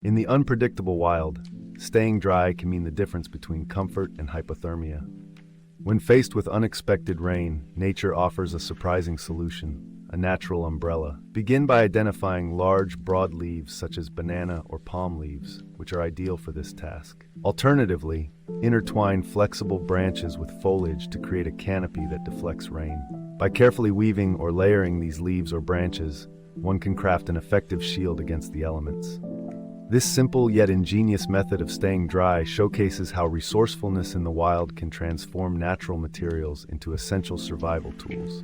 In the unpredictable wild, staying dry can mean the difference between comfort and hypothermia. When faced with unexpected rain, nature offers a surprising solution, a natural umbrella. Begin by identifying large, broad leaves such as banana or palm leaves, which are ideal for this task. Alternatively, intertwine flexible branches with foliage to create a canopy that deflects rain. By carefully weaving or layering these leaves or branches, one can craft an effective shield against the elements. This simple yet ingenious method of staying dry showcases how resourcefulness in the wild can transform natural materials into essential survival tools.